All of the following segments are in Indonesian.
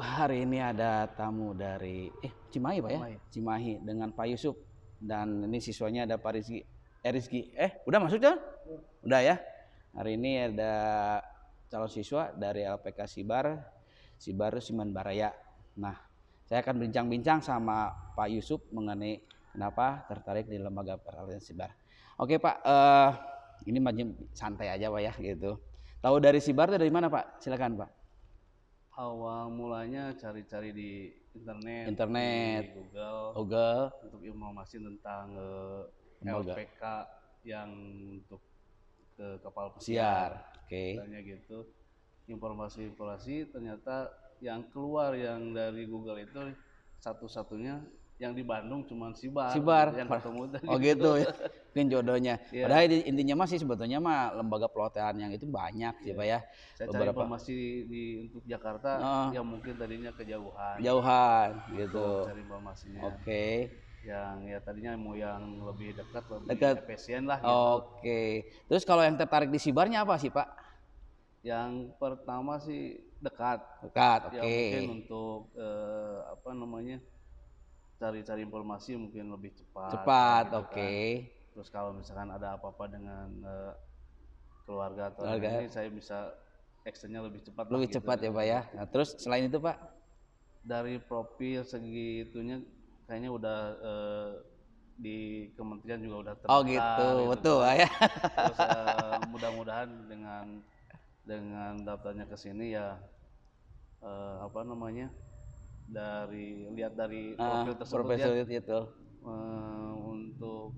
hari ini ada tamu dari Cimahi Pak ya? Cimahi. Cimahi dengan Pak Yusuf dan ini siswanya ada Pak Rizky. Udah masuk kan? Udah ya. Hari ini ada calon siswa dari LPK Sibar Siman Baraya. Nah, saya akan bincang-bincang sama Pak Yusuf mengenai kenapa tertarik di lembaga peralihan Sibar. Oke Pak, ini santai aja Pak ya gitu. Tahu dari Sibar itu dari mana Pak? Silakan Pak. Awal mulanya cari-cari di internet, di Google, untuk informasi tentang lembaga LPK yang untuk ke kapal pesiar. pesiar. Oke. Tanya gitu, informasi ternyata yang keluar yang dari Google itu satu-satunya yang di Bandung cuma Sibar yang ketemu tadi. Oh gitu ya. Mungkin jodohnya. Iya. Padahal intinya mah sih sebetulnya mah lembaga pelatihan yang itu banyak sih Pak ya. Saya cari informasi untuk Jakarta yang mungkin tadinya kejauhan. Gitu. Cari informasinya. Oke. Yang ya tadinya mau yang lebih dekat, lebih efisien lah gitu. Oke. Terus kalau yang tertarik di Sibarnya apa sih Pak? Yang pertama sih dekat. Oke. Ya mungkin untuk cari-cari informasi mungkin lebih cepat. Gitu oke. Kan. Terus kalau misalkan ada apa-apa dengan keluarga atau ini saya bisa actionnya lebih cepat. Lebih cepat ya Pak ya. Nah, terus selain itu Pak? Dari profil segitunya kayaknya udah di kementerian juga udah terdaftar. Oh gitu, betul Pak ya. Terus mudah-mudahan dengan daftarnya ke sini ya lihat dari profil tersebut itu. Untuk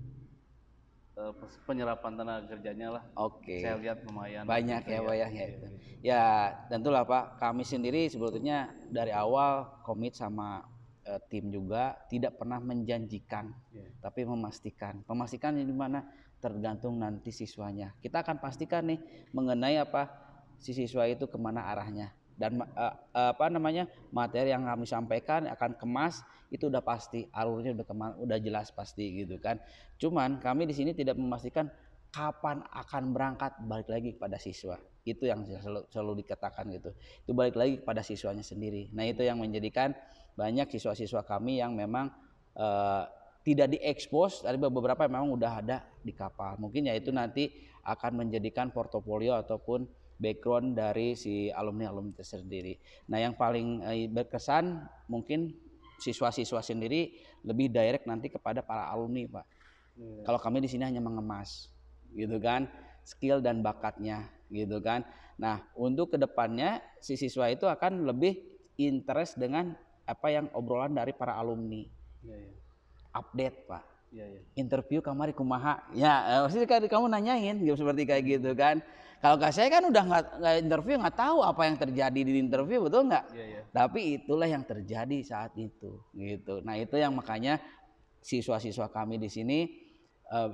penyerapan tenaga kerjanya lah. Oke. Saya lihat lumayan banyak ya Pak ya. Ya tentulah Pak, kami sendiri sebetulnya dari awal komit sama tim juga tidak pernah menjanjikan, tapi memastikan. Pemastikan di mana tergantung nanti siswanya. Kita akan pastikan nih mengenai si siswa itu kemana arahnya. Dan materi yang kami sampaikan akan kemas itu udah pasti, alurnya udah jelas pasti gitu kan. Cuman kami di sini tidak memastikan kapan akan berangkat, balik lagi kepada siswa. Itu yang selalu dikatakan gitu. Itu balik lagi kepada siswanya sendiri. Nah itu yang menjadikan banyak siswa-siswa kami yang memang tidak diekspos, dari beberapa yang memang udah ada di kapal. Mungkin ya itu nanti akan menjadikan portofolio ataupun background dari si alumni-alumni tersendiri. Nah yang paling berkesan mungkin siswa-siswa sendiri lebih direct nanti kepada para alumni Pak. Kalau kami di sini hanya mengemas gitu kan, skill dan bakatnya gitu kan. Nah untuk kedepannya si siswa itu akan lebih interest dengan apa yang obrolan dari para alumni. Update Pak. Interview kamari kumaha. Ya pasti kamu nanyain gitu, seperti kayak gitu kan. Kalau saya kan udah nggak interview, nggak tahu apa yang terjadi di interview, betul nggak? Tapi itulah yang terjadi saat itu, gitu. Nah itu yang makanya siswa-siswa kami di sini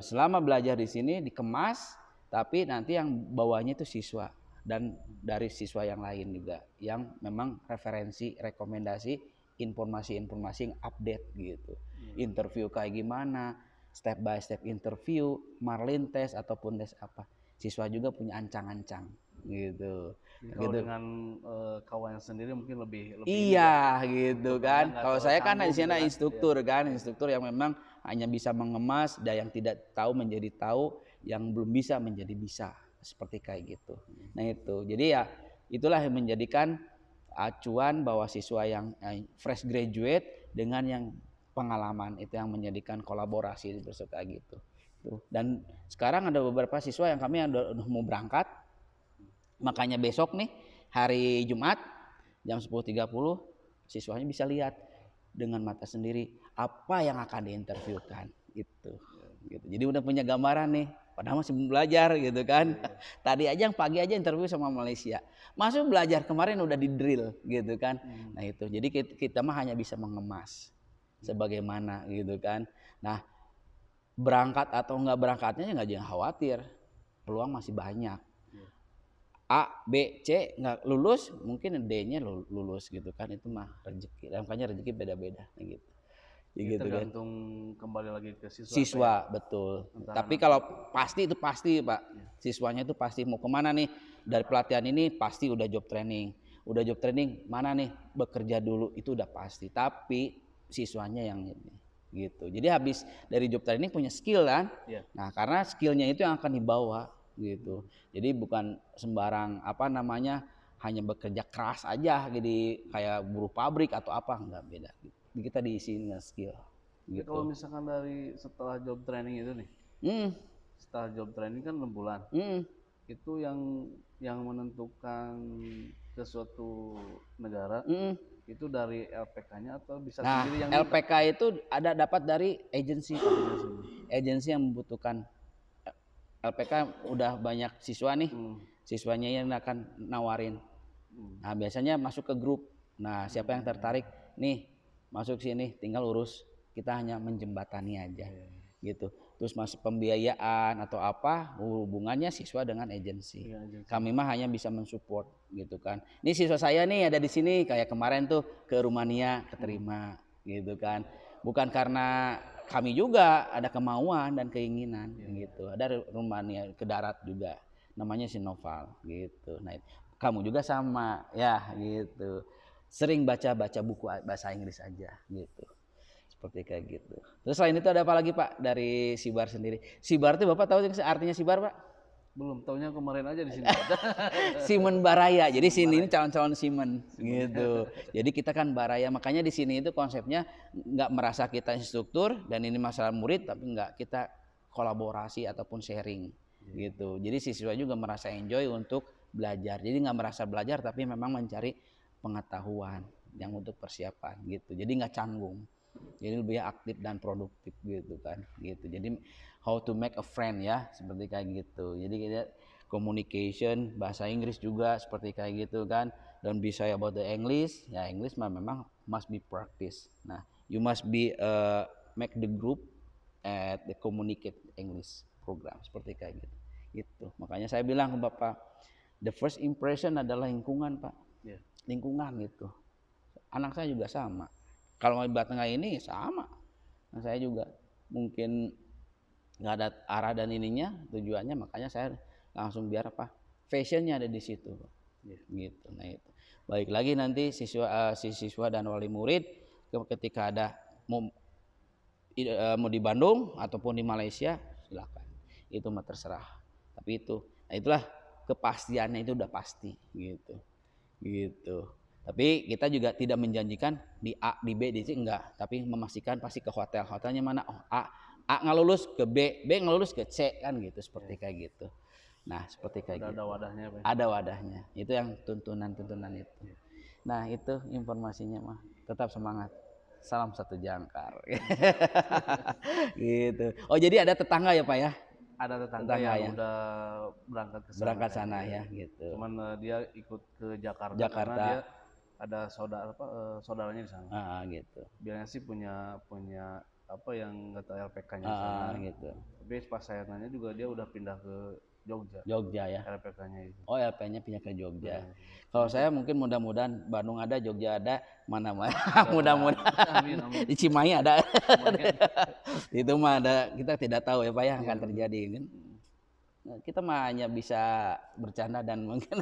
selama belajar di sini dikemas, tapi nanti yang bawahnya itu siswa dan dari siswa yang lain juga, yang memang referensi, rekomendasi, informasi-informasi yang update gitu. Interview kayak gimana, step by step interview, marlin test ataupun tes apa. Siswa juga punya ancang-ancang gitu. Kalau dengan kawan sendiri mungkin lebih iya gitu kan. Kalau saya kan di sini instruktur kan, instruktur yang memang hanya bisa mengemas, dan yang tidak tahu menjadi tahu, yang belum bisa menjadi bisa, seperti kayak gitu. Nah itu, jadi ya itulah yang menjadikan acuan bahwa siswa yang fresh graduate dengan yang pengalaman itu yang menjadikan kolaborasi kayak gitu. Dan sekarang ada beberapa siswa yang kami udah mau berangkat, makanya besok nih hari Jumat jam 10.30 siswanya bisa lihat dengan mata sendiri apa yang akan diinterviewkan gitu. Jadi udah punya gambaran nih, padahal masih belajar gitu kan. Tadi aja yang pagi aja interview sama Malaysia, masuk belajar kemarin udah di drill gitu kan. Nah itu, jadi kita mah hanya bisa mengemas sebagaimana gitu kan. Nah berangkat atau nggak berangkatnya nggak jangan khawatir, peluang masih banyak. A, B, C nggak lulus, mungkin D-nya lulus gitu kan, itu mah rezeki. Dan makanya rezeki beda-beda gitu. Ya, tergantung kembali lagi ke siswa betul. Tapi kalau pasti itu pasti Pak, siswanya itu pasti mau kemana nih, dari pelatihan ini pasti udah job training, udah job training mana nih bekerja dulu itu udah pasti, tapi siswanya yang ini gitu. Jadi habis dari job training punya skill kan, nah karena skillnya itu yang akan dibawa gitu. Jadi bukan sembarang apa namanya hanya bekerja keras aja jadi kayak buruh pabrik atau apa, enggak, beda. Kita diisi dengan skill. Gitu. Kalau misalkan dari setelah job training itu nih, setelah job training kan 6 bulan, itu yang menentukan ke suatu negara itu dari LPK-nya atau bisa sendiri yang LPK itu ada dapat dari agensi yang membutuhkan. LPK udah banyak siswa nih, siswanya yang akan nawarin. Nah biasanya masuk ke grup. Nah siapa yang tertarik nih masuk sini, tinggal urus, kita hanya menjembatani aja gitu. Terus masuk pembiayaan atau apa hubungannya siswa dengan agensi. Kami mah hanya bisa mensupport gitu kan. Ini siswa saya nih ada di sini, kayak kemarin tuh ke Rumania keterima gitu kan. Bukan karena kami juga ada kemauan dan keinginan gitu. Ada Rumania ke darat juga, namanya Sinoval gitu. Nah kamu juga sama ya gitu. Sering baca buku bahasa Inggris aja gitu. Seperti kayak gitu. Terus selain itu ada apa lagi Pak dari Sibar sendiri? Sibar itu Bapak tahu artinya Sibar Pak? Belum, taunya kemarin aja di sini. Simen Baraya. Jadi sini ini calon-calon Simen gitu. Jadi kita kan Baraya, makanya di sini itu konsepnya nggak merasa kita instruktur dan ini masalah murid, tapi nggak, kita kolaborasi ataupun sharing gitu. Jadi siswa juga merasa enjoy untuk belajar. Jadi nggak merasa belajar tapi memang mencari pengetahuan yang untuk persiapan gitu. Jadi nggak canggung. Jadi lebih aktif dan produktif gitu kan gitu. Jadi how to make a friend ya, seperti kayak gitu. Jadi kita communication bahasa Inggris juga seperti kayak gitu kan. Dan bisa about the English, ya English memang must be practice. Nah, you must be make the group at the communicate English program seperti kayak gitu. Gitu. Makanya saya bilang ke Bapak, the first impression adalah lingkungan Pak. Lingkungan gitu. Anak saya juga sama. Kalau di Batengah ini sama, nah, saya juga mungkin nggak ada arah dan ininya tujuannya, makanya saya langsung biar apa fashionnya ada di situ, gitu. Nah itu baik lagi nanti siswa dan wali murid ketika ada mau di Bandung ataupun di Malaysia silakan, itu mah terserah. Tapi itu, nah itulah kepastiannya itu udah pasti, gitu. Tapi kita juga tidak menjanjikan di A, di B, di C enggak, tapi memastikan pasti ke hotelnya mana. Oh A nggak lulus ke B nggak lulus ke C kan gitu, seperti kayak gitu. Nah seperti kayak gitu. Ada wadahnya Pak. Ada wadahnya. Itu yang tuntunan itu. Nah itu informasinya mah. Tetap semangat. Salam satu jangkar. Gitu. Oh jadi ada tetangga ya Pak ya? Ada tetangga yang udah berangkat ke sana ya gitu. Cuman dia ikut ke Jakarta. Karena dia ada saudaranya di sana. Gitu. Biasanya sih punya apa yang nggak tahu LPK-nya di sana gitu. Tapi pas saya nanya juga dia udah pindah ke Jogja ya. LPK-nya itu. Oh LP-nya pindah ke Jogja. Kalau saya mungkin mudah-mudahan Bandung ada, Jogja ada, mana-mana mudah-mudahan di Cimahi ada. Itu mah ada, kita tidak tahu ya Pak ya akan terjadi kan. Nah, kita mah hanya bisa bercanda dan mungkin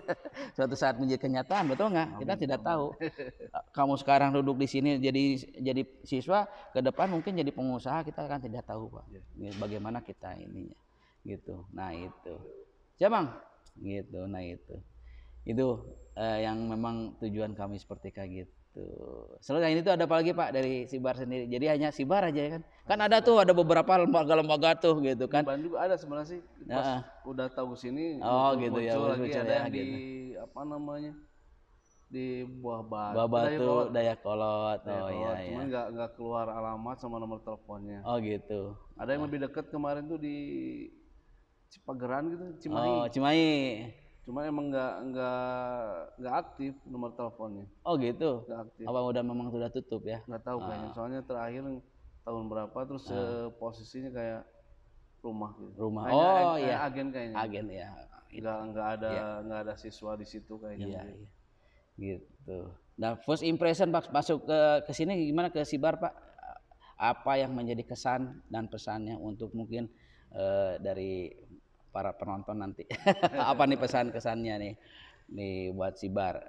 suatu saat menjadi kenyataan, betul nggak? Kita tidak tahu. Kamu sekarang duduk di sini jadi siswa, ke depan mungkin jadi pengusaha, kita akan tidak tahu Pak. Bagaimana kita ininya, gitu. Nah itu, Jamang, gitu. Nah itu yang memang tujuan kami seperti kayak gitu. Selain itu ada apa lagi Pak dari Sibar sendiri? Jadi hanya Sibar aja kan? Kan ada tuh, ada beberapa lembaga tuh gitu kan? Di Bandung juga ada sebenarnya sih. Pas udah tahu sini, gitu ya. Lagi ada yang di apa namanya? Di Buah Batu, Dayakolot. Iya. Cuman nggak keluar alamat sama nomor teleponnya. Oh gitu. Ada yang lebih dekat kemarin tuh di Cipageran gitu, Cimahi. Oh Cimahi. Cuma emang nggak aktif nomor teleponnya. Oh gitu. Nggak aktif. Apa udah memang sudah tutup ya? Nggak tahu kayaknya. Soalnya terakhir tahun berapa terus posisinya kayak rumah gitu. Rumah. Iya. Agen kayaknya. Agen ya. Nggak ada siswa di situ kayaknya. Iya. Gitu. Nah first impression Pak masuk ke sini gimana, ke Sibar Pak? Apa yang menjadi kesan dan pesannya untuk mungkin dari para penonton nanti? Apa nih pesan-kesannya nih buat Sibar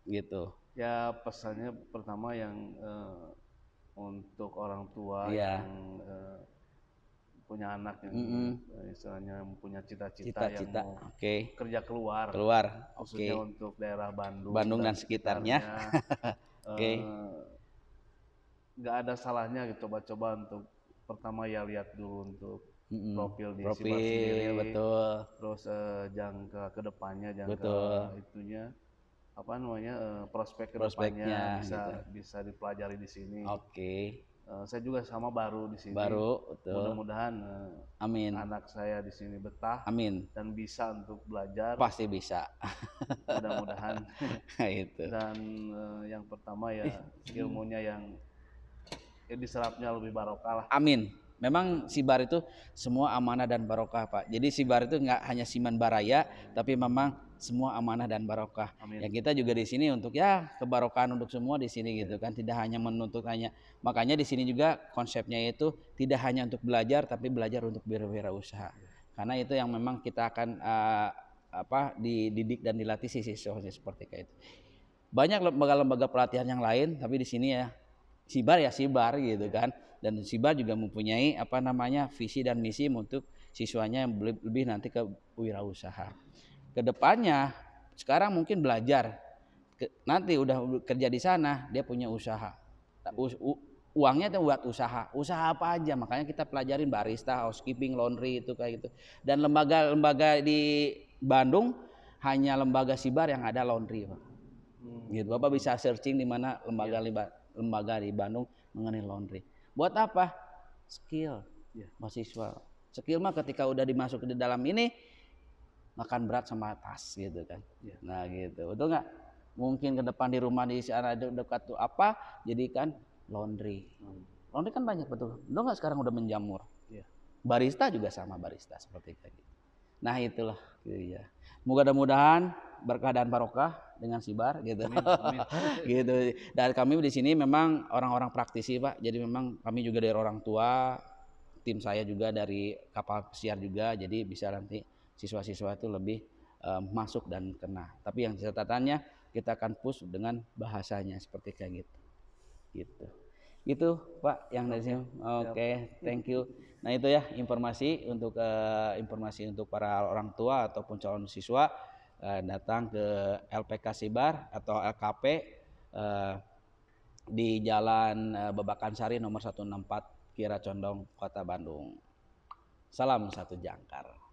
gitu. Ya pesannya pertama yang untuk orang tua yang punya anak yang istilahnya punya cita-cita yang mau kerja keluar, khususnya untuk daerah Bandung dan sekitarnya. Nggak ada salahnya gitu coba-coba untuk pertama ya lihat dulu untuk profil di Sibar sendiri, betul. Terus jangka kedepannya, itunya apa namanya prospek kedepannya bisa dipelajari di sini. Saya juga sama baru di sini. Mudah-mudahan anak saya di sini betah. Dan bisa untuk belajar. Pasti bisa. Mudah-mudahan. Itu. Dan yang pertama ya ilmunya yang diserapnya lebih barokah lah. Amin. Memang Sibar itu semua amanah dan barokah, Pak. Jadi Sibar itu nggak hanya Siman Baraya, tapi memang semua amanah dan barokah. Yang kita juga di sini untuk ya kebarokahan untuk semua di sini gitu kan. Tidak hanya menuntut hanya. Makanya di sini juga konsepnya itu tidak hanya untuk belajar, tapi belajar untuk berwirausaha. Karena itu yang memang kita akan dididik dan dilatih siswa-siswa seperti kayak itu. Banyak lembaga-lembaga pelatihan yang lain, tapi di sini ya Sibar gitu kan. Dan Sibar juga mempunyai visi dan misi untuk siswanya yang lebih nanti ke wirausaha. Kedepannya sekarang mungkin belajar, nanti udah kerja di sana dia punya usaha, uangnya tuh buat usaha apa aja. Makanya kita pelajarin barista, housekeeping, laundry itu kayak gitu. Dan lembaga-lembaga di Bandung hanya lembaga Sibar yang ada laundry, Pak. Gitu. Bapak bisa searching di mana lembaga di Bandung mengenai laundry. Buat apa? Skill mahasiswa. Skill mah ketika udah dimasuk di dalam ini makan berat sama tas gitu kan. Nah gitu. Betul nggak? Mungkin ke depan di rumah di sana dekat tuh apa? Jadikan laundry. Laundry kan banyak betul. Betul nggak sekarang udah menjamur? Barista juga sama barista seperti kayak gitu. Nah itulah gitu ya. Mudah-mudahan berkah dan barokah dengan Sibar gitu. Amin. Gitu. Dan kami di sini memang orang-orang praktisi, Pak. Jadi memang kami juga dari orang tua, tim saya juga dari kapal pesiar juga, jadi bisa nanti siswa-siswa itu lebih masuk dan kena. Tapi yang catatannya kita akan push dengan bahasanya seperti kayak gitu. Gitu Pak yang dari sini. Oke, thank you. Nah itu ya informasi untuk para orang tua ataupun calon siswa datang ke LPK Sibar atau LKP di Jalan Babakan Sari nomor 164 Kira Condong, Kota Bandung. Salam satu jangkar.